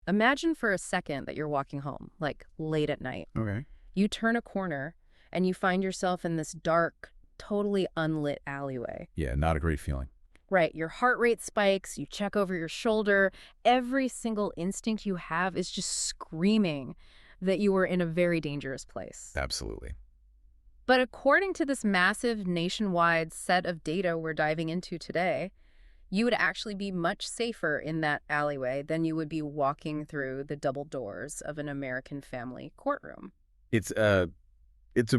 Imagine for a second that you're walking home, like late at night. Okay. You turn a corner and you find yourself in this dark, totally unlit alleyway. Yeah, not a great feeling. Right, your heart rate spikes, you check over your shoulder. Every single instinct you have is just screaming that you were in a very dangerous place. Absolutely. But according to this massive nationwide set of data we're diving into today, you would actually be much safer in that alleyway than you would be walking through the double doors of an American family courtroom. It's a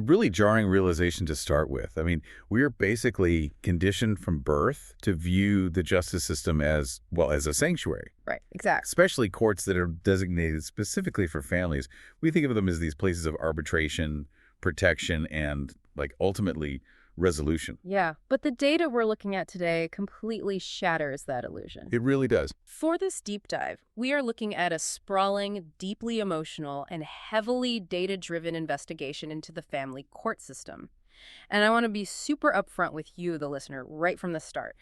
really jarring realization to start with. I mean, we are basically conditioned from birth to view the justice system as, well, as a sanctuary. Right, exactly. Especially courts that are designated specifically for families. We think of them as these places of arbitration, protection, and, like, ultimately resolution. Yeah, but the data we're looking at today completely shatters that illusion. It really does. For this deep dive, we are looking at a sprawling, deeply emotional, and heavily data-driven investigation into the family court system. And I want to be super upfront with you, the listener, right from the start.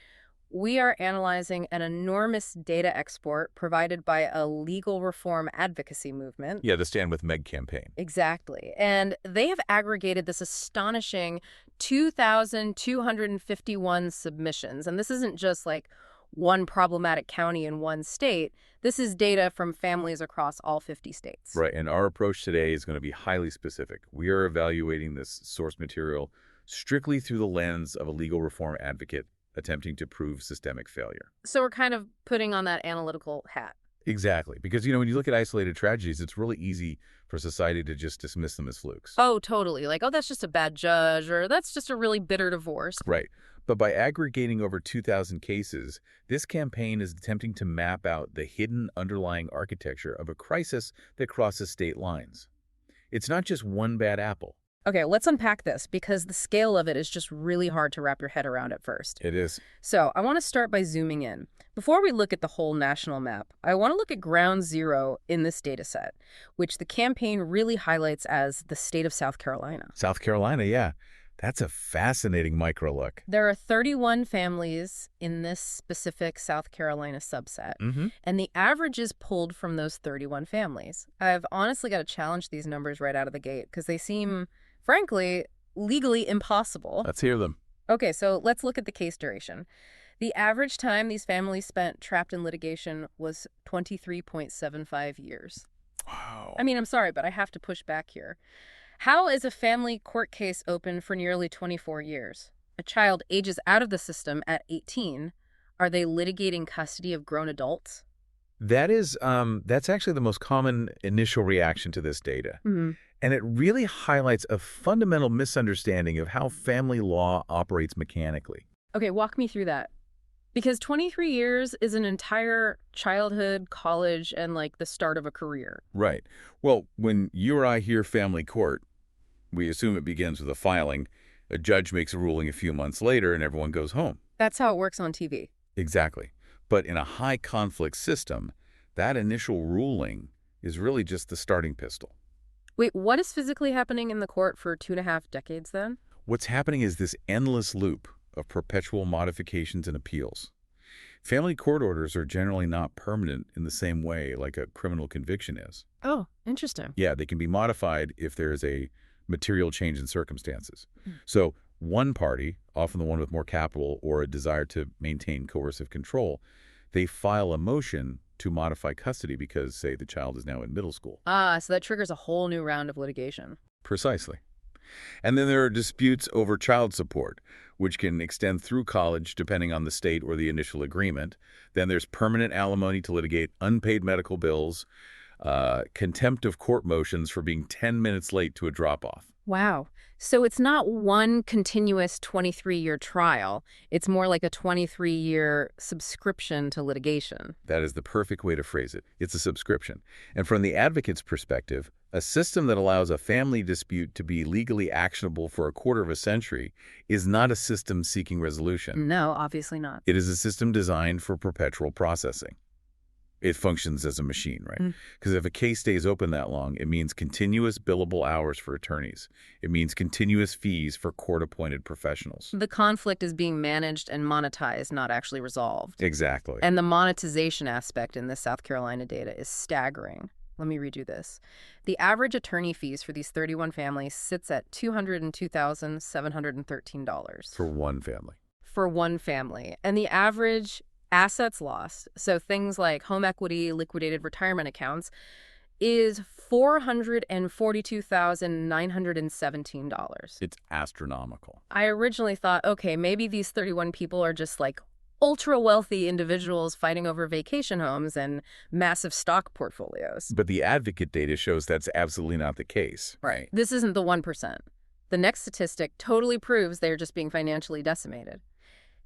We are analyzing an enormous data export provided by a legal reform advocacy movement. Yeah, the Stand With Meg campaign. Exactly. And they have aggregated this astonishing 2,251 submissions. And this isn't just like one problematic county in one state. This is data from families across all 50 states. Right, and our approach today is going to be highly specific. We are evaluating this source material strictly through the lens of a legal reform advocate attempting to prove systemic failure. So we're kind of putting on that analytical hat. Exactly. Because, you know, when you look at isolated tragedies, it's really easy for society to just dismiss them as flukes. Oh, totally. Like, oh, that's just a bad judge, or that's just a really bitter divorce. Right. But by aggregating over 2,000 cases, this campaign is attempting to map out the hidden underlying architecture of a crisis that crosses state lines. It's not just one bad apple. Okay, let's unpack this because the scale of it is just really hard to wrap your head around at first. It is. So I want to start by zooming in. Before we look at the whole national map, I want to look at ground zero in this data set, which the campaign really highlights as the state of South Carolina. South Carolina, yeah. That's a fascinating micro look. There are 31 families in this specific South Carolina subset, and the average is pulled from those 31 families. I've honestly got to challenge these numbers right out of the gate because they seem, frankly, legally impossible. Let's hear them. Okay, so let's look at the case duration. The average time these families spent trapped in litigation was 23.75 years. Wow. I mean, I'm sorry, but I have to push back here. How is a family court case open for nearly 24 years? A child ages out of the system at 18. Are they litigating custody of grown adults? That's actually the most common initial reaction to this data. And it really highlights a fundamental misunderstanding of how family law operates mechanically. Okay, walk me through that. Because 23 years is an entire childhood, college, and like the start of a career. Right. Well, when you or I hear family court, we assume it begins with a filing. A judge makes a ruling a few months later, and everyone goes home. That's how it works on TV. Exactly. But in a high-conflict system, that initial ruling is really just the starting pistol. Wait, what is physically happening in the court for 2.5 decades then? What's happening is this endless loop of perpetual modifications and appeals. Family court orders are generally not permanent in the same way like a criminal conviction is. Oh, interesting. Yeah, they can be modified if there is a material change in circumstances. So one party, often the one with more capital or a desire to maintain coercive control, they file a motion to modify custody because, say, the child is now in middle school. Ah, so that triggers a whole new round of litigation. Precisely. And then there are disputes over child support, which can extend through college depending on the state or the initial agreement. Then there's permanent alimony to litigate unpaid medical bills, contempt of court motions for being 10 minutes late to a drop-off. Wow. So it's not one continuous 23-year trial. It's more like a 23-year subscription to litigation. That is the perfect way to phrase it. It's a subscription. And from the advocate's perspective, a system that allows a family dispute to be legally actionable for a quarter of a century is not a system seeking resolution. No, obviously not. It is a system designed for perpetual processing. It functions as a machine, right? Mm. Because if a case stays open that long, it means continuous billable hours for attorneys. It means continuous fees for court-appointed professionals. The conflict is being managed and monetized, not actually resolved. Exactly. And the monetization aspect in this South Carolina data is staggering. Let me read you this. The average attorney fees for these 31 families sits at $202,713. For one family. For one family. And the average assets lost, so things like home equity, liquidated retirement accounts, is $442,917. It's astronomical. I originally thought, okay, maybe these 31 people are just like ultra wealthy individuals fighting over vacation homes and massive stock portfolios. But the advocate data shows that's absolutely not the case. Right. This isn't the 1%. The next statistic totally proves they're just being financially decimated.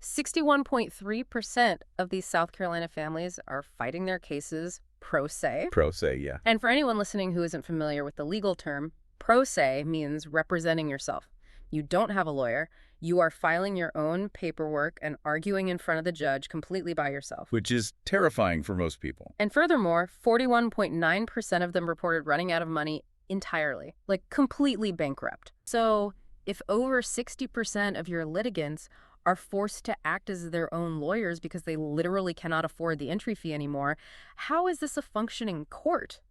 61.3% of these South Carolina families are fighting their cases pro se. Pro se, yeah. And for anyone listening who isn't familiar with the legal term, pro se means representing yourself. You don't have a lawyer. You are filing your own paperwork and arguing in front of the judge completely by yourself. Which is terrifying for most people. And furthermore, 41.9% of them reported running out of money entirely, like completely bankrupt. So if over 60% of your litigants are forced to act as their own lawyers because they literally cannot afford the entry fee anymore, how is this a functioning court?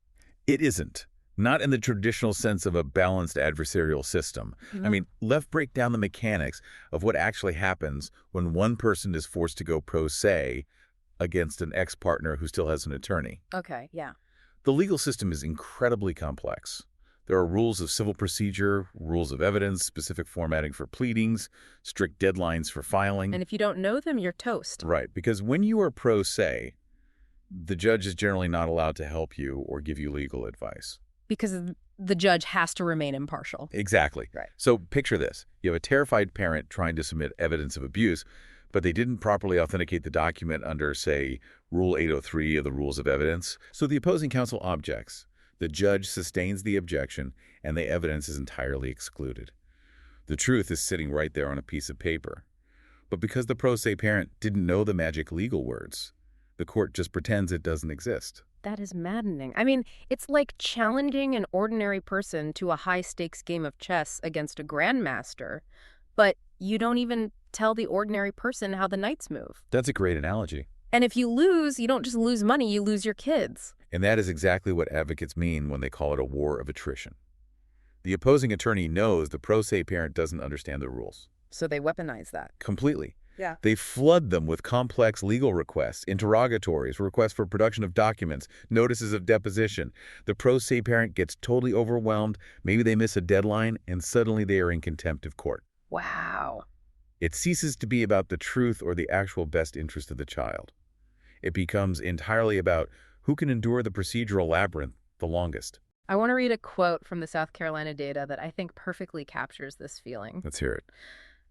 It isn't. Not in the traditional sense of a balanced adversarial system. No. I mean, let's break down the mechanics of what actually happens when one person is forced to go pro se against an ex-partner who still has an attorney. Okay, yeah. The legal system is incredibly complex. There are rules of civil procedure, rules of evidence, specific formatting for pleadings, strict deadlines for filing. And if you don't know them, you're toast. Right, because when you are pro se, the judge is generally not allowed to help you or give you legal advice. Because the judge has to remain impartial. Exactly. Right. So picture this. You have a terrified parent trying to submit evidence of abuse, but they didn't properly authenticate the document under, say, Rule 803 of the Rules of Evidence. So the opposing counsel objects. The judge sustains the objection, and the evidence is entirely excluded. The truth is sitting right there on a piece of paper. But because the pro se parent didn't know the magic legal words, the court just pretends it doesn't exist. That is maddening. I mean, it's like challenging an ordinary person to a high-stakes game of chess against a grandmaster, but you don't even tell the ordinary person how the knights move. That's a great analogy. And if you lose, you don't just lose money, you lose your kids. And that is exactly what advocates mean when they call it a war of attrition. The opposing attorney knows the pro se parent doesn't understand the rules. So they weaponize that. Completely. Yeah. They flood them with complex legal requests, interrogatories, requests for production of documents, notices of deposition. The pro se parent gets totally overwhelmed, maybe they miss a deadline, and suddenly they are in contempt of court. Wow. It ceases to be about the truth or the actual best interest of the child. It becomes entirely about who can endure the procedural labyrinth the longest. I want to read a quote from the South Carolina data that I think perfectly captures this feeling. Let's hear it.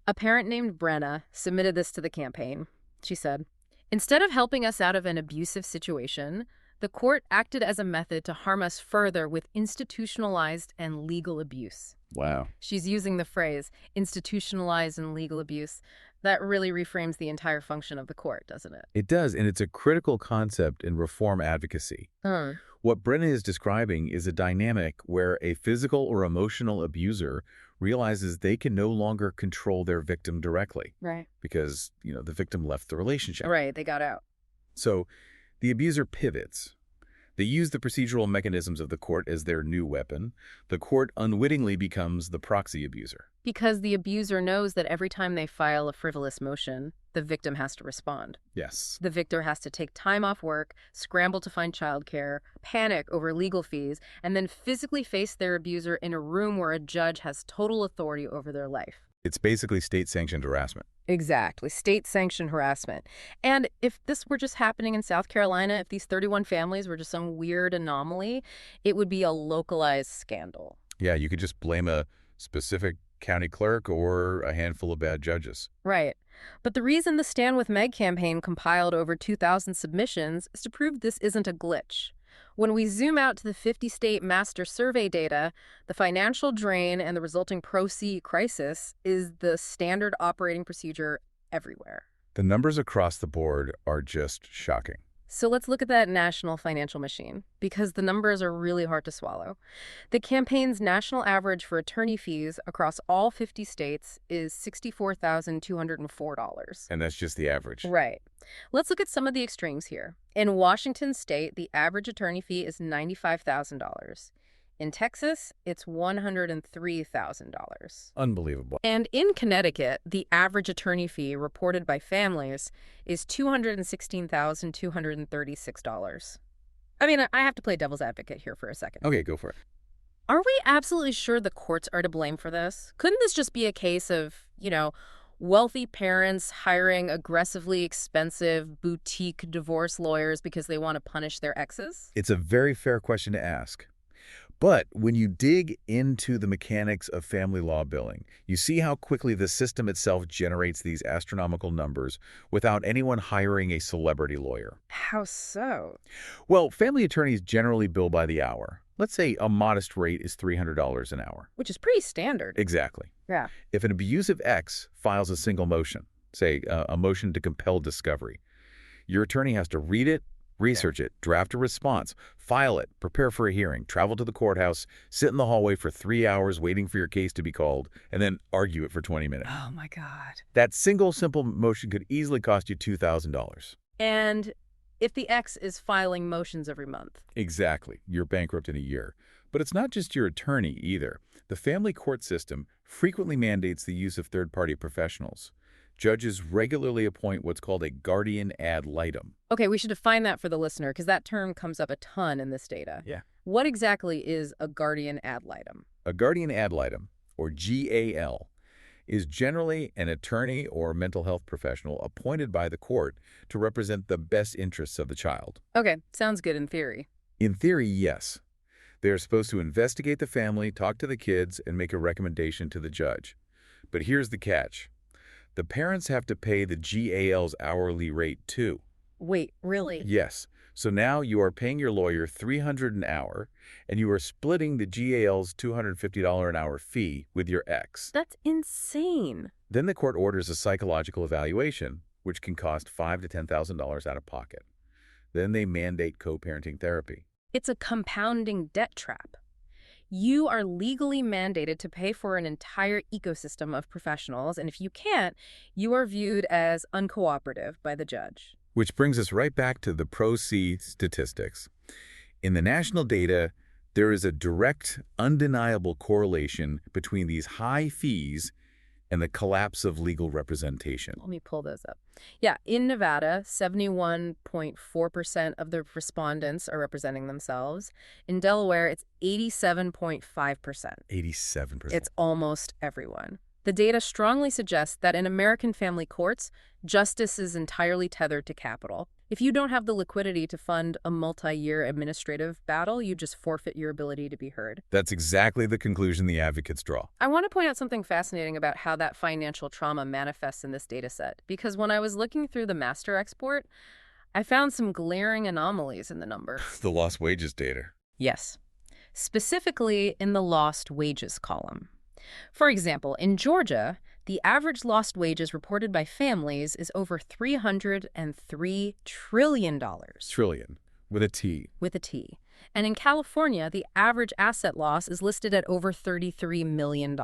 A parent named Brenna submitted this to the campaign. She said, "Instead of helping us out of an abusive situation, the court acted as a method to harm us further with institutionalized and legal abuse." Wow. She's using the phrase institutionalized and legal abuse. That really reframes the entire function of the court, doesn't it? It does, and it's a critical concept in reform advocacy. What Brenna is describing is a dynamic where a physical or emotional abuser realizes they can no longer control their victim directly. Right. Because, the victim left the relationship. Right, they got out. So the abuser pivots. They use the procedural mechanisms of the court as their new weapon. The court unwittingly becomes the proxy abuser. Because the abuser knows that every time they file a frivolous motion, the victim has to respond. Yes. The victor has to take time off work, scramble to find childcare, panic over legal fees, and then physically face their abuser in a room where a judge has total authority over their life. It's basically state-sanctioned harassment. Exactly. State-sanctioned harassment. And if this were just happening in South Carolina, if these 31 families were just some weird anomaly, it would be a localized scandal. Yeah, you could just blame a specific county clerk or a handful of bad judges. Right. But the reason the Stand With Meg campaign compiled over 2,000 submissions is to prove this isn't a glitch. When we zoom out to the 50-state master survey data, the financial drain and the resulting pro-se crisis is the standard operating procedure everywhere. The numbers across the board are just shocking. So let's look at that national financial machine, because the numbers are really hard to swallow. The campaign's national average for attorney fees across all 50 states is $64,204. And that's just the average. Right. Let's look at some of the extremes here. In Washington state, the average attorney fee is $95,000. In Texas, it's $103,000. Unbelievable. And in Connecticut, the average attorney fee reported by families is $216,236. I mean, I have to play devil's advocate here for a second. Okay, go for it. Are we absolutely sure the courts are to blame for this? Couldn't this just be a case of, wealthy parents hiring aggressively expensive boutique divorce lawyers because they want to punish their exes? It's a very fair question to ask. But when you dig into the mechanics of family law billing, you see how quickly the system itself generates these astronomical numbers without anyone hiring a celebrity lawyer. How so? Well, family attorneys generally bill by the hour. Let's say a modest rate is $300 an hour. Which is pretty standard. Exactly. Yeah. If an abusive ex files a single motion, say a motion to compel discovery, your attorney has to read it, research it, draft a response, file it, prepare for a hearing, travel to the courthouse, sit in the hallway for 3 hours waiting for your case to be called, and then argue it for 20 minutes. Oh, my God. That single simple motion could easily cost you $2,000. And if the ex is filing motions every month? Exactly. You're bankrupt in a year. But it's not just your attorney either. The family court system frequently mandates the use of third-party professionals. Judges regularly appoint what's called a guardian ad litem. Okay, we should define that for the listener, because that term comes up a ton in this data. Yeah. What exactly is a guardian ad litem? A guardian ad litem, or GAL, is generally an attorney or mental health professional appointed by the court to represent the best interests of the child. Okay, sounds good in theory. In theory, yes. They are supposed to investigate the family, talk to the kids, and make a recommendation to the judge. But here's the catch. The parents have to pay the GAL's hourly rate, too. Wait, really? Yes. So now you are paying your lawyer $300 an hour, and you are splitting the GAL's $250 an hour fee with your ex. That's insane. Then the court orders a psychological evaluation, which can cost $5,000 to $10,000 out of pocket. Then they mandate co-parenting therapy. It's a compounding debt trap. You are legally mandated to pay for an entire ecosystem of professionals, and if you can't, you are viewed as uncooperative by the judge. Which brings us right back to the Pro-C statistics. In the national data, there is a direct, undeniable correlation between these high fees and the collapse of legal representation. Let me pull those up. Yeah, in Nevada, 71.4% of the respondents are representing themselves. In Delaware, it's 87.5%. 87%. It's almost everyone. The data strongly suggests that in American family courts, justice is entirely tethered to capital. If you don't have the liquidity to fund a multi-year administrative battle, you just forfeit your ability to be heard. That's exactly the conclusion the advocates draw. I want to point out something fascinating about how that financial trauma manifests in this data set, because when I was looking through the master export, I found some glaring anomalies in the numbers. The lost wages data. Yes. Specifically in the lost wages column. For example, in Georgia, the average lost wages reported by families is over $303 trillion. Trillion, with a T. With a T. And in California, the average asset loss is listed at over $33 million.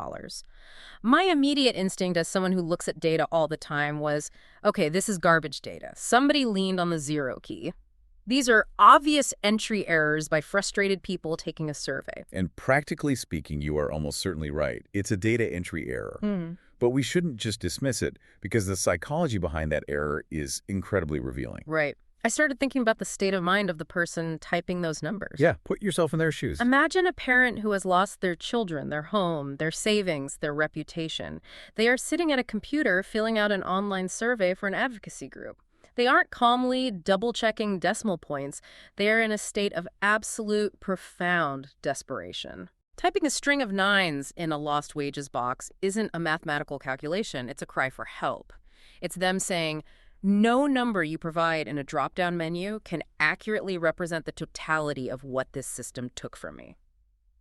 My immediate instinct as someone who looks at data all the time was, okay, this is garbage data. Somebody leaned on the zero key. These are obvious entry errors by frustrated people taking a survey. And practically speaking, you are almost certainly right. It's a data entry error. But we shouldn't just dismiss it, because the psychology behind that error is incredibly revealing. Right. I started thinking about the state of mind of the person typing those numbers. Yeah, put yourself in their shoes. Imagine a parent who has lost their children, their home, their savings, their reputation. They are sitting at a computer filling out an online survey for an advocacy group. They aren't calmly double-checking decimal points. They are in a state of absolute, profound desperation. Typing a string of nines in a lost wages box isn't a mathematical calculation. It's a cry for help. It's them saying, no number you provide in a drop-down menu can accurately represent the totality of what this system took from me.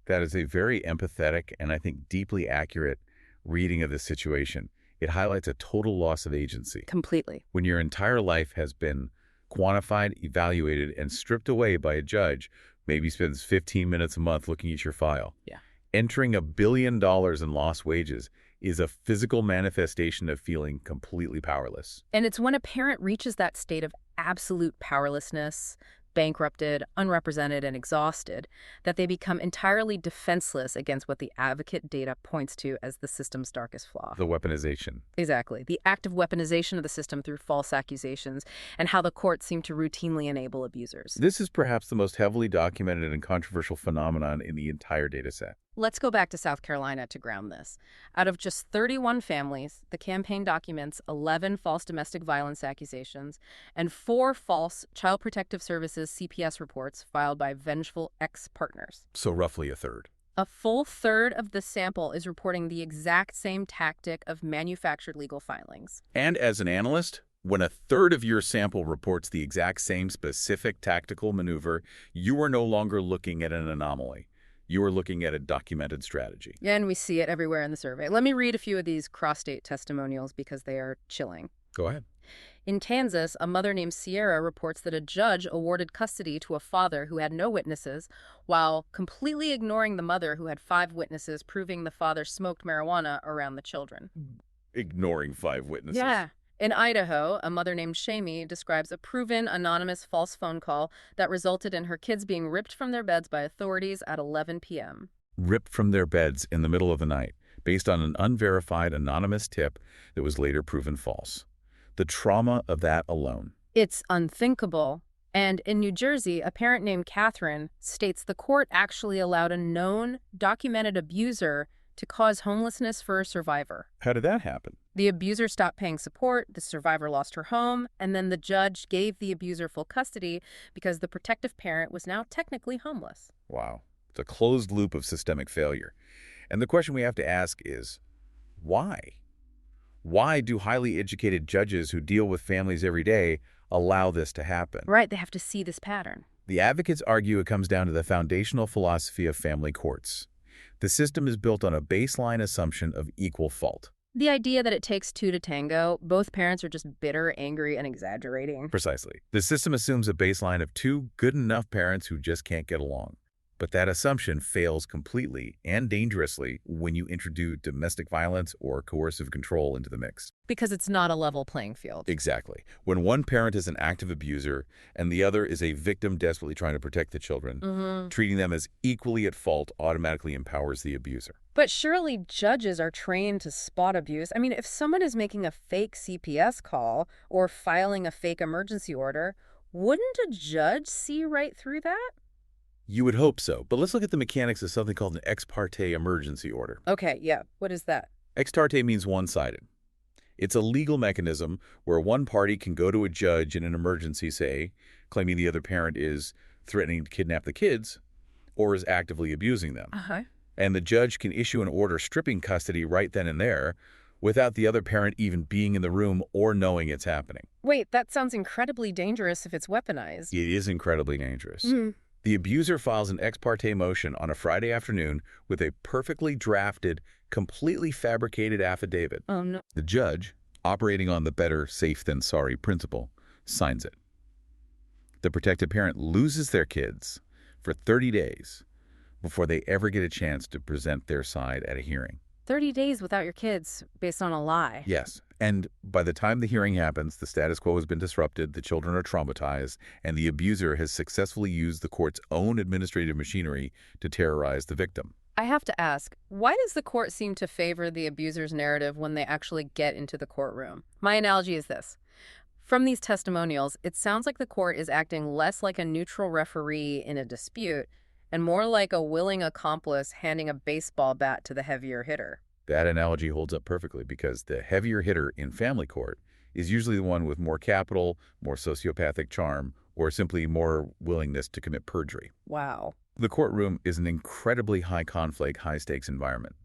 That is a very empathetic and I think deeply accurate reading of the situation. It highlights a total loss of agency. Completely. When your entire life has been, quantified, evaluated, and stripped away by a judge, maybe spends 15 minutes a month looking at your file. Yeah. Entering $1 billion in lost wages is a physical manifestation of feeling completely powerless. And it's when a parent reaches that state of absolute powerlessness, bankrupted, unrepresented, and exhausted, that they become entirely defenseless against what the advocate data points to as the system's darkest flaw. The weaponization. Exactly. The active weaponization of the system through false accusations and how the courts seem to routinely enable abusers. This is perhaps the most heavily documented and controversial phenomenon in the entire data set. Let's go back to South Carolina to ground this. Out of just 31 families, the campaign documents 11 false domestic violence accusations and 4 false Child Protective Services CPS reports filed by vengeful ex-partners. So roughly a third. A full third of the sample is reporting the exact same tactic of manufactured legal filings. And as an analyst, when a third of your sample reports the exact same specific tactical maneuver, you are no longer looking at an anomaly. You are looking at a documented strategy. And we see it everywhere in the survey. Let me read a few of these cross-state testimonials because they are chilling. Go ahead. In Kansas, a mother named Sierra reports that a judge awarded custody to a father who had no witnesses, while completely ignoring the mother who had 5 witnesses proving the father smoked marijuana around the children. Ignoring 5 witnesses. Yeah. In Idaho, a mother named Shamie describes a proven anonymous false phone call that resulted in her kids being ripped from their beds by authorities at 11 p.m. Ripped from their beds in the middle of the night, based on an unverified anonymous tip that was later proven false. The trauma of that alone. It's unthinkable. And in New Jersey, a parent named Catherine states the court actually allowed a known, documented abuser to cause homelessness for a survivor. How did that happen? The abuser stopped paying support, the survivor lost her home, and then the judge gave the abuser full custody because the protective parent was now technically homeless. Wow. It's a closed loop of systemic failure. And the question we have to ask is, why? Why do highly educated judges who deal with families every day allow this to happen? Right, they have to see this pattern. The advocates argue it comes down to the foundational philosophy of family courts. The system is built on a baseline assumption of equal fault. The idea that it takes 2 to tango, both parents are just bitter, angry, and exaggerating. Precisely. The system assumes a baseline of 2 good enough parents who just can't get along. But that assumption fails completely and dangerously when you introduce domestic violence or coercive control into the mix. Because it's not a level playing field. Exactly. When one parent is an active abuser and the other is a victim desperately trying to protect the children, treating them as equally at fault automatically empowers the abuser. But surely judges are trained to spot abuse. I mean, if someone is making a fake CPS call or filing a fake emergency order, wouldn't a judge see right through that? You would hope so, but let's look at the mechanics of something called an ex parte emergency order. Okay, yeah. What is that? Ex parte means one-sided. It's a legal mechanism where one party can go to a judge in an emergency, say, claiming the other parent is threatening to kidnap the kids or is actively abusing them. And the judge can issue an order stripping custody right then and there without the other parent even being in the room or knowing it's happening. Wait, that sounds incredibly dangerous if it's weaponized. It is incredibly dangerous. The abuser files an ex parte motion on a Friday afternoon with a perfectly drafted, completely fabricated affidavit. Oh, no. The judge, operating on the better safe than sorry principle, signs it. The protected parent loses their kids for 30 days before they ever get a chance to present their side at a hearing. 30 days without your kids based on a lie. Yes. And by the time the hearing happens, the status quo has been disrupted, the children are traumatized, and the abuser has successfully used the court's own administrative machinery to terrorize the victim. I have to ask, why does the court seem to favor the abuser's narrative when they actually get into the courtroom? My analogy is this. From these testimonials, it sounds like the court is acting less like a neutral referee in a dispute and more like a willing accomplice handing a baseball bat to the heavier hitter. That analogy holds up perfectly because the heavier hitter in family court is usually the one with more capital, more sociopathic charm, or simply more willingness to commit perjury. Wow. The courtroom is an incredibly high-conflict, high-stakes environment.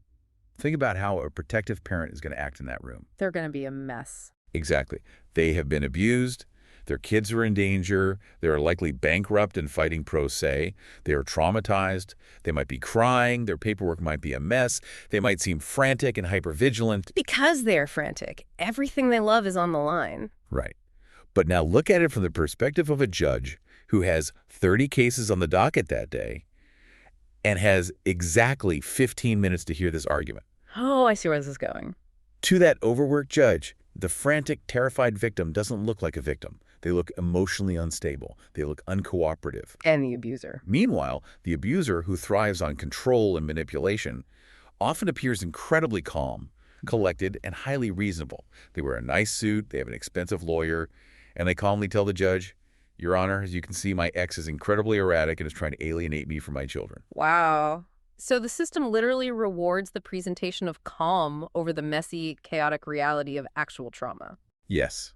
Think about how a protective parent is going to act in that room. They're going to be a mess. Exactly. They have been abused. Their kids are in danger. They are likely bankrupt and fighting pro se. They are traumatized. They might be crying. Their paperwork might be a mess. They might seem frantic and hypervigilant. Because they're frantic. Everything they love is on the line. Right. But now look at it from the perspective of a judge who has 30 cases on the docket that day and has exactly 15 minutes to hear this argument. Oh, I see where this is going. To that overworked judge, the frantic, terrified victim doesn't look like a victim. They look emotionally unstable. They look uncooperative. And the abuser. Meanwhile, the abuser, who thrives on control and manipulation, often appears incredibly calm, collected, and highly reasonable. They wear a nice suit, they have an expensive lawyer, and they calmly tell the judge, "Your Honor, as you can see, my ex is incredibly erratic and is trying to alienate me from my children." Wow. So the system literally rewards the presentation of calm over the messy, chaotic reality of actual trauma. Yes.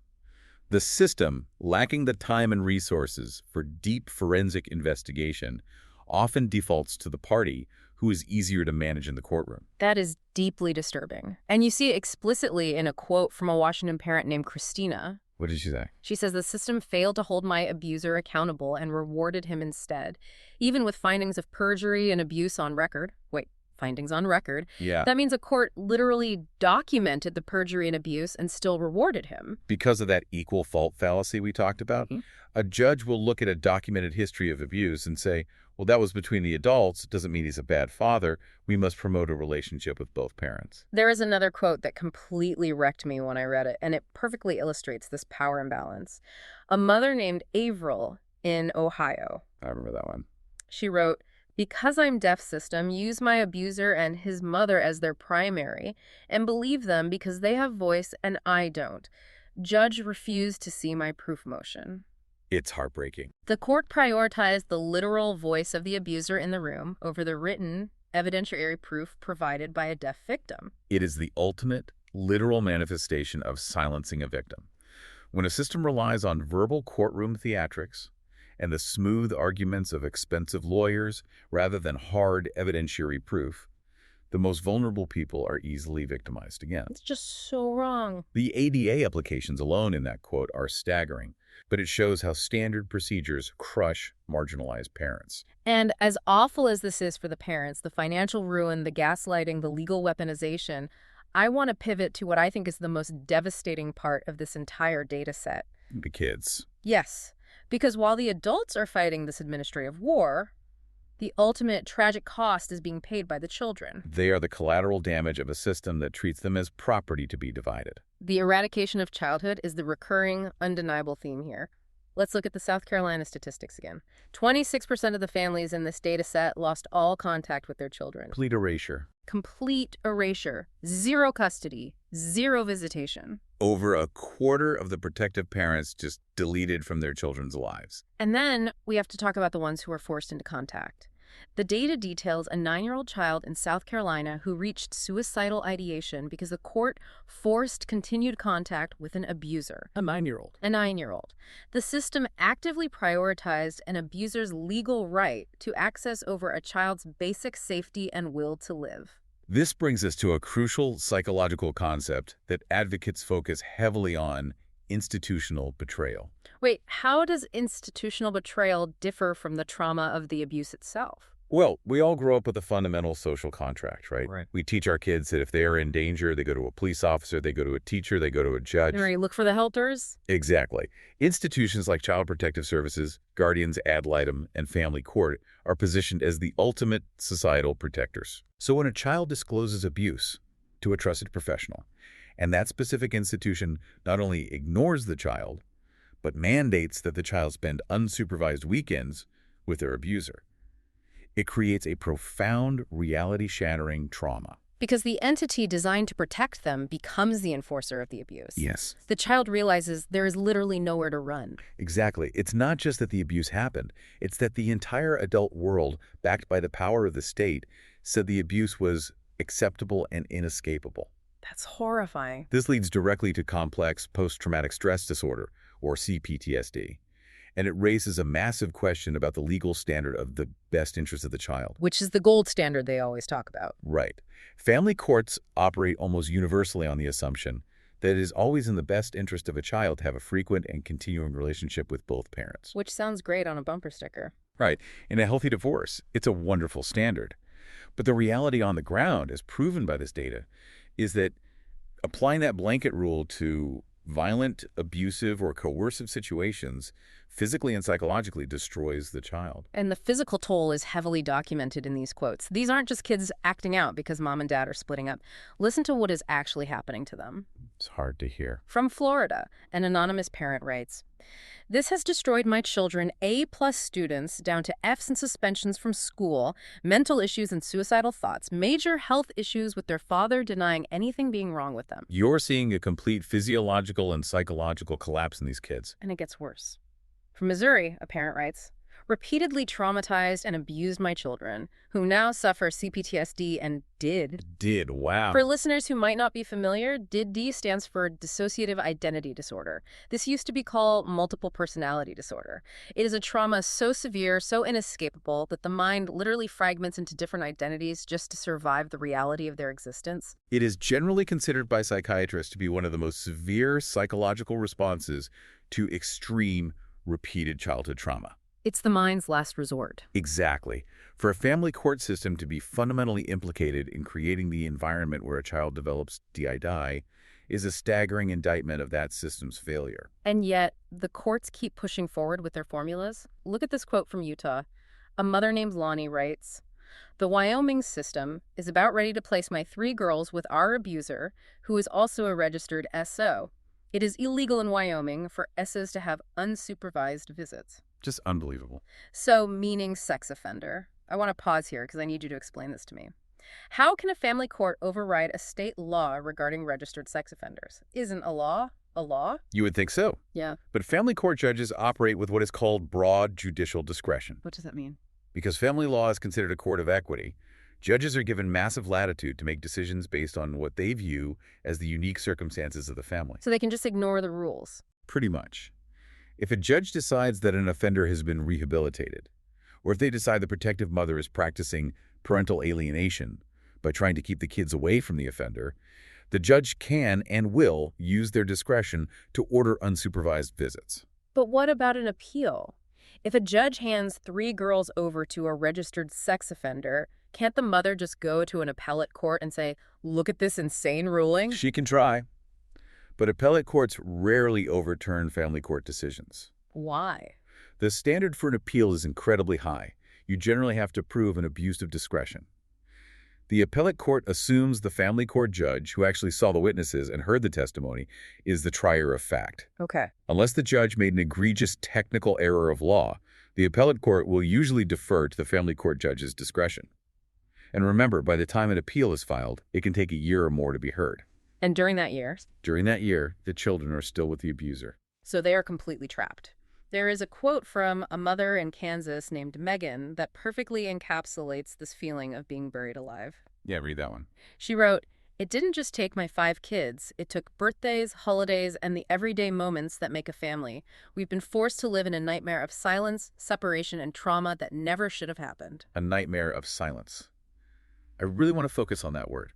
The system, lacking the time and resources for deep forensic investigation, often defaults to the party who is easier to manage in the courtroom. That is deeply disturbing. And you see it explicitly in a quote from a Washington parent named Christina. What did she say? She says the system failed to hold my abuser accountable and rewarded him instead, even with findings of perjury and abuse on record. Wait, findings on record? Yeah. That means a court literally documented the perjury and abuse and still rewarded him. Because of that equal fault fallacy we talked about, a judge will look at a documented history of abuse and say, well, that was between the adults. It doesn't mean he's a bad father. We must promote a relationship with both parents. There is another quote that completely wrecked me when I read it, and it perfectly illustrates this power imbalance. A mother named Avril in Ohio. I remember that one. She wrote, "Because I'm deaf system, use my abuser and his mother as their primary and believe them because they have voice and I don't. Judge refused to see my proof motion." It's heartbreaking. The court prioritized the literal voice of the abuser in the room over the written, evidentiary proof provided by a deaf victim. It is the ultimate, literal manifestation of silencing a victim. When a system relies on verbal courtroom theatrics and the smooth arguments of expensive lawyers rather than hard evidentiary proof, the most vulnerable people are easily victimized again. It's just so wrong. The ADA applications alone in that quote are staggering, but it shows how standard procedures crush marginalized parents. And as awful as this is for the parents, the financial ruin, the gaslighting, the legal weaponization, I want to pivot to what I think is the most devastating part of this entire data set. The kids. Yes, because while the adults are fighting this administrative war, the ultimate tragic cost is being paid by the children. They are the collateral damage of a system that treats them as property to be divided. The eradication of childhood is the recurring, undeniable theme here. Let's look at the South Carolina statistics again. 26% of the families in this data set lost all contact with their children. Complete erasure. Complete erasure. Zero custody. Zero visitation. Over a quarter of the protective parents just deleted from their children's lives. And then we have to talk about the ones who are forced into contact. The data details a 9-year-old child in South Carolina who reached suicidal ideation because the court forced continued contact with an abuser. A 9-year-old. A 9-year-old. The system actively prioritized an abuser's legal right to access over a child's basic safety and will to live. This brings us to a crucial psychological concept that advocates focus heavily on: institutional betrayal. Wait, how does institutional betrayal differ from the trauma of the abuse itself? Well, we all grow up with a fundamental social contract, right? Right. We teach our kids that if they are in danger, they go to a police officer, they go to a teacher, they go to a judge. You look for the helpers? Exactly. Institutions like Child Protective Services, guardians ad litem, and family court are positioned as the ultimate societal protectors. So when a child discloses abuse to a trusted professional, and that specific institution not only ignores the child, but mandates that the child spend unsupervised weekends with their abuser, it creates a profound, reality-shattering trauma. Because the entity designed to protect them becomes the enforcer of the abuse. Yes. The child realizes there is literally nowhere to run. Exactly. It's not just that the abuse happened. It's that the entire adult world, backed by the power of the state, said the abuse was acceptable and inescapable. That's horrifying. This leads directly to complex post-traumatic stress disorder, or CPTSD. And it raises a massive question about the legal standard of the best interest of the child. Which is the gold standard they always talk about. Right. Family courts operate almost universally on the assumption that it is always in the best interest of a child to have a frequent and continuing relationship with both parents. Which sounds great on a bumper sticker. Right. In a healthy divorce, it's a wonderful standard. But the reality on the ground, as proven by this data, is that applying that blanket rule to Violent, abusive, or coercive situations physically and psychologically destroys the child. And the physical toll is heavily documented in these quotes. These aren't just kids acting out because mom and dad are splitting up. Listen to what is actually happening to them. It's hard to hear. From Florida, an anonymous parent writes, "This has destroyed my children A-plus students down to Fs and suspensions from school, mental issues and suicidal thoughts, major health issues with their father denying anything being wrong with them." You're seeing a complete physiological and psychological collapse in these kids. And it gets worse. From Missouri, a parent writes, "Repeatedly traumatized and abused my children, who now suffer CPTSD and DID." Wow. For listeners who might not be familiar, DID stands for Dissociative Identity Disorder. This used to be called Multiple Personality Disorder. It is a trauma so severe, so inescapable, that the mind literally fragments into different identities just to survive the reality of their existence. It is generally considered by psychiatrists to be one of the most severe psychological responses to extreme, repeated childhood trauma. It's the mind's last resort. Exactly. For a family court system to be fundamentally implicated in creating the environment where a child develops DID is a staggering indictment of that system's failure. And yet, the courts keep pushing forward with their formulas. Look at this quote from Utah. A mother named Lonnie writes, "The Wyoming system is about ready to place my 3 girls with our abuser, who is also a registered SO. It is illegal in Wyoming for SOs to have unsupervised visits." Just unbelievable. So, meaning sex offender. I want to pause here because I need you to explain this to me. How can a family court override a state law regarding registered sex offenders? Isn't a law a law? You would think so. Yeah. But family court judges operate with what is called broad judicial discretion. What does that mean? Because family law is considered a court of equity, judges are given massive latitude to make decisions based on what they view as the unique circumstances of the family. So they can just ignore the rules. Pretty much. If a judge decides that an offender has been rehabilitated, or if they decide the protective mother is practicing parental alienation by trying to keep the kids away from the offender, the judge can and will use their discretion to order unsupervised visits. But what about an appeal? If a judge hands 3 girls over to a registered sex offender, can't the mother just go to an appellate court and say, "Look at this insane ruling"? She can try, but appellate courts rarely overturn family court decisions. Why? The standard for an appeal is incredibly high. You generally have to prove an abuse of discretion. The appellate court assumes the family court judge, who actually saw the witnesses and heard the testimony, is the trier of fact. Okay. Unless the judge made an egregious technical error of law, the appellate court will usually defer to the family court judge's discretion. And remember, by the time an appeal is filed, it can take a year or more to be heard. And during that year? During that year, the children are still with the abuser. So they are completely trapped. There is a quote from a mother in Kansas named Megan that perfectly encapsulates this feeling of being buried alive. Yeah, read that one. She wrote, "It didn't just take my 5 kids. It took birthdays, holidays, and the everyday moments that make a family. We've been forced to live in a nightmare of silence, separation, and trauma that never should have happened." A nightmare of silence. I really want to focus on that word.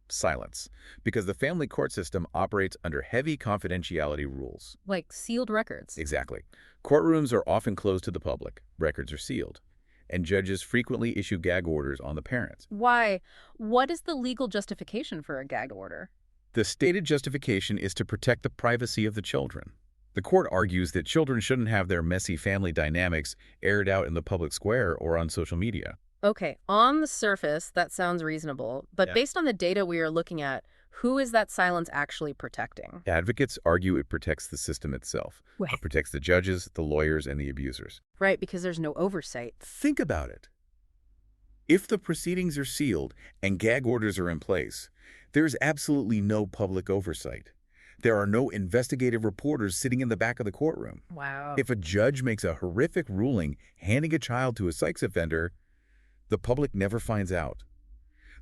Silence. Because the family court system operates under heavy confidentiality rules. Like sealed records. Exactly. Courtrooms are often closed to the public. Records are sealed. And judges frequently issue gag orders on the parents. Why? What is the legal justification for a gag order? The stated justification is to protect the privacy of the children. The court argues that children shouldn't have their messy family dynamics aired out in the public square or on social media. Okay, on the surface, that sounds reasonable, but Yeah. based on the data we are looking at, who is that silence actually protecting? Advocates argue it protects the system itself. Wait. It protects the judges, the lawyers, and the abusers. Right, because there's no oversight. Think about it. If the proceedings are sealed and gag orders are in place, there's absolutely no public oversight. There are no investigative reporters sitting in the back of the courtroom. Wow. If a judge makes a horrific ruling handing a child to a sex offender, the public never finds out.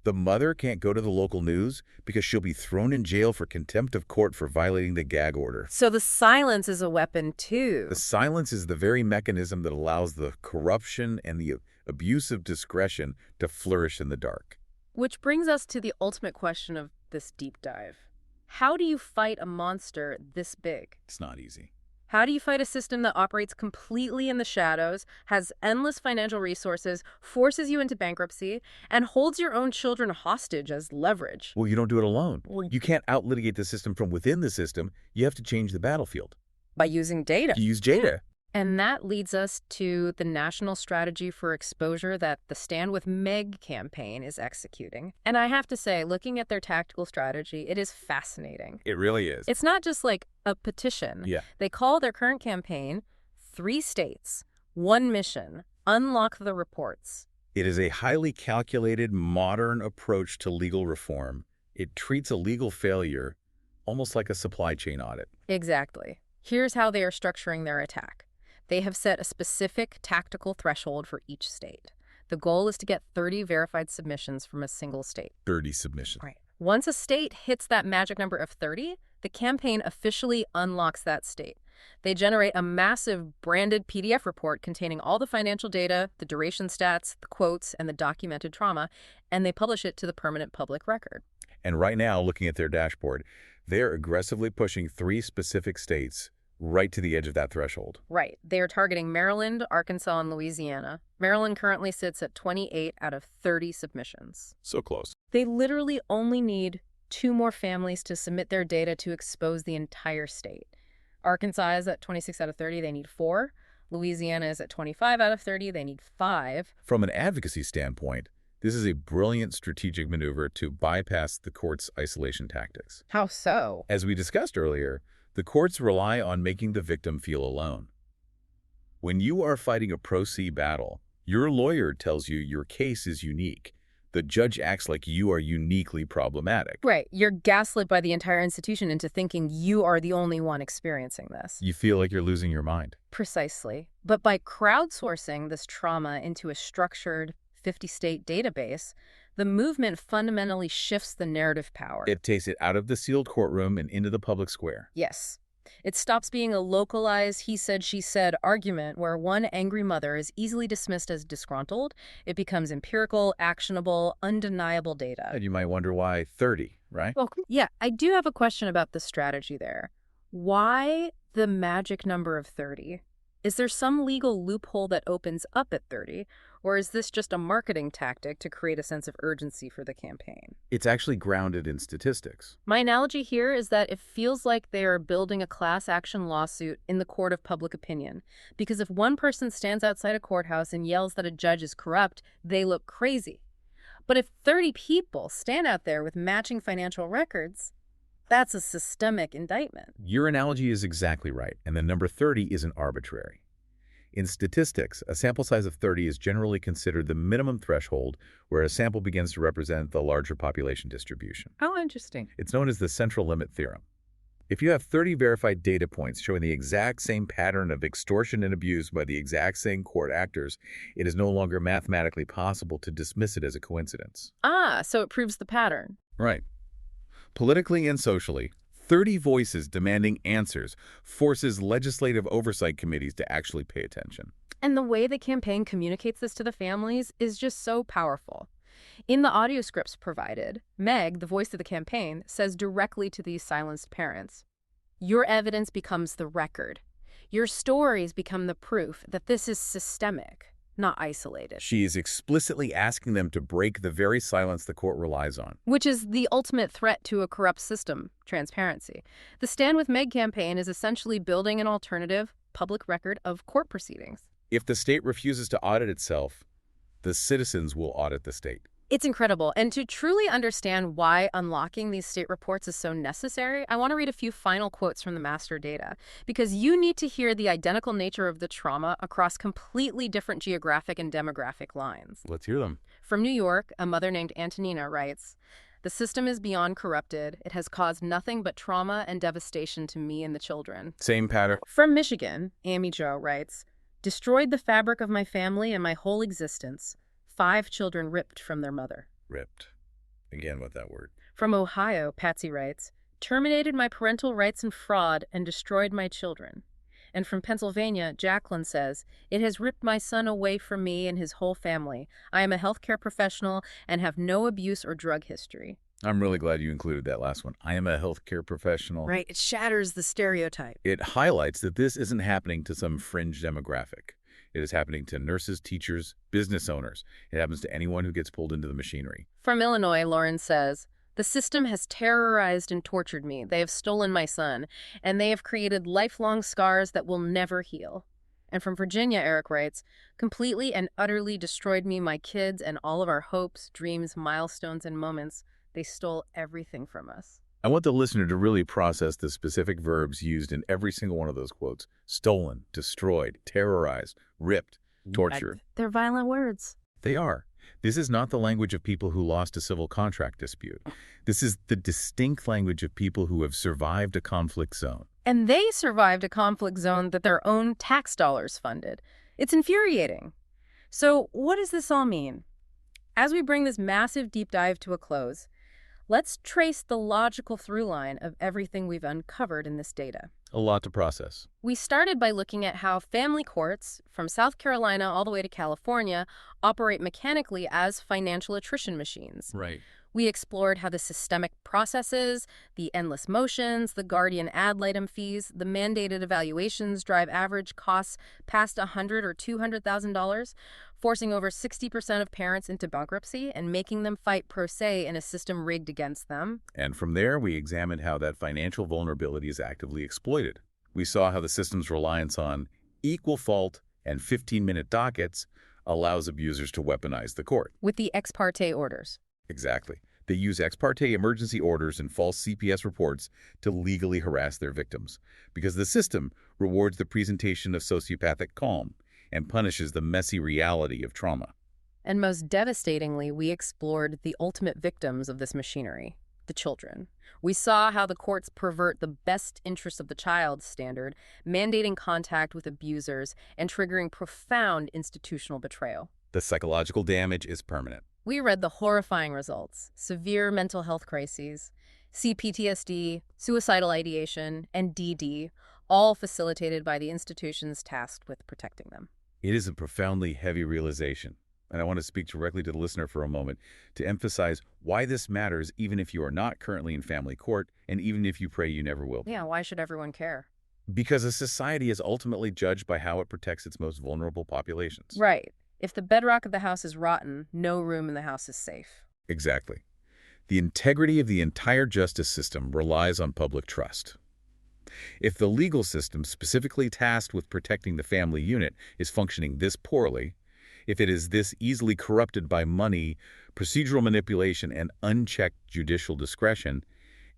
The mother can't go to the local news because she'll be thrown in jail for contempt of court for violating the gag order. So the silence is a weapon, too. The silence is the very mechanism that allows the corruption and the abuse of discretion to flourish in the dark. Which brings us to the ultimate question of this deep dive. How do you fight a monster this big? It's not easy. How do you fight a system that operates completely in the shadows, has endless financial resources, forces you into bankruptcy, and holds your own children hostage as leverage? Well, you don't do it alone. Well, You can't out-litigate the system from within the system. You have to change the battlefield. by using data. You use data. And that leads us to the national strategy for exposure that the Stand with Meg campaign is executing. And I have to say, looking at their tactical strategy, it is fascinating. It really is. It's not just like a petition. Yeah. They call their current campaign 3 states, 1 mission, unlock the reports. It is a highly calculated, modern approach to legal reform. It treats a legal failure almost like a supply chain audit. Exactly. Here's how they are structuring their attack. They have set a specific tactical threshold for each state. The goal is to get 30 verified submissions from a single state. 30 submissions. Right. Once a state hits that magic number of 30, the campaign officially unlocks that state. They generate a massive branded PDF report containing all the financial data, the duration stats, the quotes, and the documented trauma, and they publish it to the permanent public record. And right now, looking at their dashboard, they're aggressively pushing 3 specific states right to the edge of that threshold. Right. They are targeting Maryland, Arkansas, and Louisiana. Maryland currently sits at 28 out of 30 submissions. So close. They literally only need 2 more families to submit their data to expose the entire state. Arkansas is at 26 out of 30, they need 4. Louisiana is at 25 out of 30, they need 5. From an advocacy standpoint, this is a brilliant strategic maneuver to bypass the court's isolation tactics. How so? As we discussed earlier, the courts rely on making the victim feel alone. When you are fighting a pro se battle, your lawyer tells you your case is unique. The judge acts like you are uniquely problematic. Right. You're gaslit by the entire institution into thinking you are the only one experiencing this. You feel like you're losing your mind. Precisely. But by crowdsourcing this trauma into a structured 50-state database, the movement fundamentally shifts the narrative power. It takes it out of the sealed courtroom and into the public square. Yes. It stops being a localized he said, she said argument where one angry mother is easily dismissed as disgruntled. It becomes empirical, actionable, undeniable data. And you might wonder why 30, right? Well, yeah, I do have a question about the strategy there. Why the magic number of 30? Is there some legal loophole that opens up at 30? Or is this just a marketing tactic to create a sense of urgency for the campaign? It's actually grounded in statistics. My analogy here is that it feels like they are building a class action lawsuit in the court of public opinion. Because if one person stands outside a courthouse and yells that a judge is corrupt, they look crazy. But if 30 people stand out there with matching financial records, that's a systemic indictment. Your analogy is exactly right, and the number 30 isn't arbitrary. In statistics, a sample size of 30 is generally considered the minimum threshold where a sample begins to represent the larger population distribution. How interesting. It's known as the central limit theorem. If you have 30 verified data points showing the exact same pattern of extortion and abuse by the exact same court actors, it is no longer mathematically possible to dismiss it as a coincidence. Ah, so it proves the pattern. Right. Politically and socially, 30 voices demanding answers forces legislative oversight committees to actually pay attention. And the way the campaign communicates this to the families is just so powerful. In the audio scripts provided, Meg, the voice of the campaign, says directly to these silenced parents, "Your evidence becomes the record. Your stories become the proof that this is systemic, not isolated." She is explicitly asking them to break the very silence the court relies on. Which is the ultimate threat to a corrupt system, transparency. The Stand with Meg campaign is essentially building an alternative public record of court proceedings. If the state refuses to audit itself, the citizens will audit the state. It's incredible. And to truly understand why unlocking these state reports is so necessary, I want to read a few final quotes from the master data, because you need to hear the identical nature of the trauma across completely different geographic and demographic lines. Let's hear them. From New York, a mother named Antonina writes, "The system is beyond corrupted. It has caused nothing but trauma and devastation to me and the children." Same pattern. From Michigan, Amy Jo writes, "Destroyed the fabric of my family and my whole existence. 5 children ripped from their mother." Ripped. Again with that word. From Ohio, Patsy writes, "Terminated my parental rights and fraud and destroyed my children." And from Pennsylvania, Jacqueline says, "It has ripped my son away from me and his whole family. I am a healthcare professional and have no abuse or drug history." I'm really glad you included that last one. I am a healthcare professional. Right, it shatters the stereotype. It highlights that this isn't happening to some fringe demographic. It is happening to nurses, teachers, business owners. It happens to anyone who gets pulled into the machinery. From Illinois, Lauren says, "The system has terrorized and tortured me. They have stolen my son, and they have created lifelong scars that will never heal." And from Virginia, Eric writes, "Completely and utterly destroyed me, my kids, and all of our hopes, dreams, milestones, and moments. They stole everything from us." I want the listener to really process the specific verbs used in every single one of those quotes. Stolen, destroyed, terrorized, ripped, tortured. They're violent words. They are. This is not the language of people who lost a civil contract dispute. This is the distinct language of people who have survived a conflict zone. And they survived a conflict zone that their own tax dollars funded. It's infuriating. So what does this all mean? As we bring this massive deep dive to a close, let's trace the logical through line of everything we've uncovered in this data. A lot to process. We started by looking at how family courts, from South Carolina all the way to California, operate mechanically as financial attrition machines. Right. We explored how the systemic processes, the endless motions, the guardian ad litem fees, the mandated evaluations drive average costs past $100,000 or $200,000, forcing over 60% of parents into bankruptcy and making them fight pro se in a system rigged against them. And from there, we examined how that financial vulnerability is actively exploited. We saw how the system's reliance on equal fault and 15-minute dockets allows abusers to weaponize the court. With the ex parte orders. Exactly. They use ex parte emergency orders and false CPS reports to legally harass their victims, because the system rewards the presentation of sociopathic calm and punishes the messy reality of trauma. And most devastatingly, we explored the ultimate victims of this machinery, the children. We saw how the courts pervert the best interest of the child standard, mandating contact with abusers and triggering profound institutional betrayal. The psychological damage is permanent. We read the horrifying results: severe mental health crises, CPTSD, suicidal ideation, and DD, all facilitated by the institutions tasked with protecting them. It is a profoundly heavy realization, and I want to speak directly to the listener for a moment to emphasize why this matters even if you are not currently in family court and even if you pray you never will. Yeah, why should everyone care? Because a society is ultimately judged by how it protects its most vulnerable populations. Right. If the bedrock of the house is rotten, no room in the house is safe. Exactly. The integrity of the entire justice system relies on public trust. If the legal system specifically tasked with protecting the family unit is functioning this poorly, if it is this easily corrupted by money, procedural manipulation, and unchecked judicial discretion,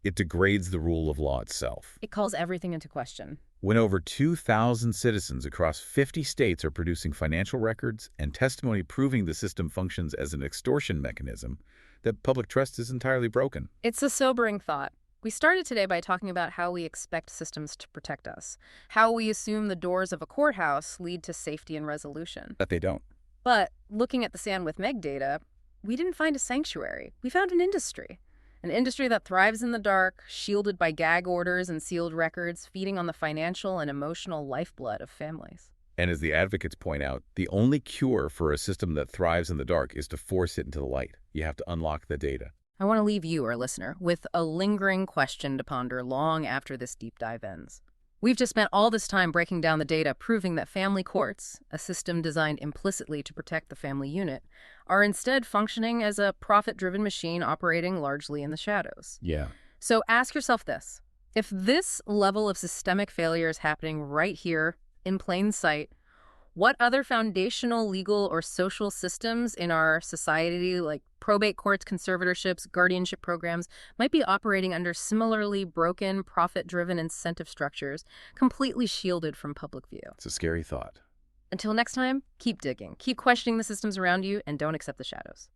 it degrades the rule of law itself. It calls everything into question. When over 2,000 citizens across 50 states are producing financial records and testimony proving the system functions as an extortion mechanism, that public trust is entirely broken. It's a sobering thought. We started today by talking about how we expect systems to protect us, how we assume the doors of a courthouse lead to safety and resolution. But they don't. But looking at the San with Meg data, we didn't find a sanctuary. We found an industry that thrives in the dark, shielded by gag orders and sealed records, feeding on the financial and emotional lifeblood of families. And as the advocates point out, the only cure for a system that thrives in the dark is to force it into the light. You have to unlock the data. I want to leave you, our listener, with a lingering question to ponder long after this deep dive ends. We've just spent all this time breaking down the data, proving that family courts, a system designed implicitly to protect the family unit, are instead functioning as a profit-driven machine operating largely in the shadows. Yeah. So ask yourself this. If this level of systemic failure is happening right here in plain sight, what other foundational legal or social systems in our society, like probate courts, conservatorships, guardianship programs, might be operating under similarly broken, profit-driven incentive structures, completely shielded from public view? It's a scary thought. Until next time, keep digging, keep questioning the systems around you, and don't accept the shadows.